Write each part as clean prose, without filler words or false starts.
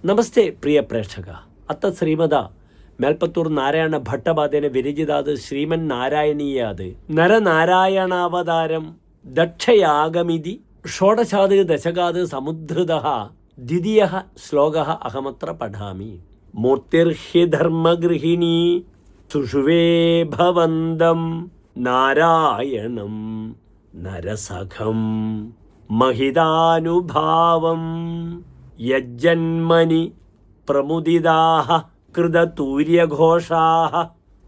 നമസ്തേ പ്രിയ പ്രേക്ഷക. അത്ത ശ്രീമത മേൽപ്പത്തൂർ നാരായണ ഭട്ടപാദേന വിരചിതാത് ശ്രീമൻ നാരായണീയാത് നരനാരായണാവതാരം ദക്ഷയാഗമിതി ഷോഡശാത് ദശകാത് സമുദ്ധൃതഃ ദ്വിതീയഃ ശ്ലോകഃ അഹമത്ര പഠാമി. മൂർത്തിർഹി ധർമ്മഗൃഹിണീ സുഷുവേ ഭവന്തം നാരായണം നരസഖം മഹിതാനുഭാവം യജ്ജന്മനി പ്രമുദിതാഃ കൃതതൂര്യഘോഷാഃ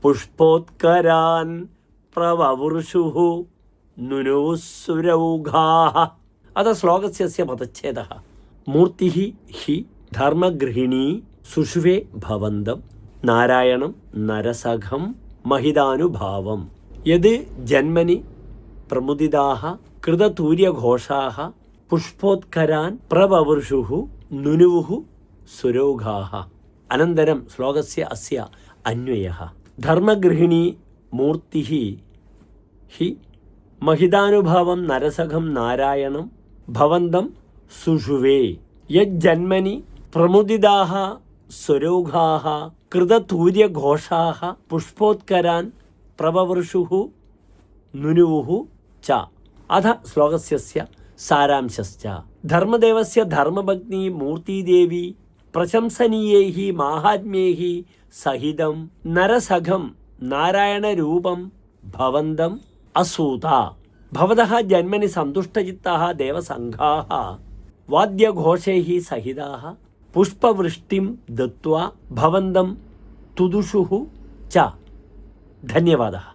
പുഷ്പോത്കരാൻ പ്രവവൃഷുഃ നുനുസുരൗഘാഃ. അത ശ്ലോകസ്യ പദച്ഛേദഃ. മൂർത്തിഃ ഹി ധർമ്മഗൃഹിണീ സുഷുവേ ഭവന്തം നാരായണം നരസഖം മഹിതാനുഭാവം യത് ജന്മനി പ്രമുദിതാഃ കൃതതൂര്യഘോഷാഃ പുഷ്പോത്കരാൻ പ്രവവൃഷുഃ നുനുവുഃ സുരൗഘാഃ. അനന്തരം ശ്ലോകസ്യ അസ്യ അന്വയഃ. ധർമ്മഗൃഹിണീ മൂർത്തിഃ ഹി മഹിതാനുഭാവം നരസഖം നാരായണം ഭവന്തം സുഷുവേ യജ്ജന്മനി പ്രമുദിതാഃ സുരൗഘാഃ കൃതതൂര്യഘോഷാഃ പുഷ്പോത്കരാൻ പ്രവവൃഷുഃ നുനുവുഃ ച. അഥ ശ്ലോകസ്യ സാരാംശശ്ച. ധർമ്മദേവസ്യ ധർമ്മഭഗ്നി മൂർത്തിദേവി പ്രശംസനീയൈഃ മാഹാത്മ്യൈഃ സഹിതം നരസഖം നാരായണരൂപം ഭവന്തം അസൂത. ഭവതഃ ജന്മനി സന്തുഷ്ടചിത്താഃ ദേവസംഘാഃ വാദ്യഘോഷൈഃ സഹിതാഃ പുഷ്പവൃഷ്ടിം ദത്വാ ഭവന്തം തുദുഷുഃ ച. ധന്യവാദः.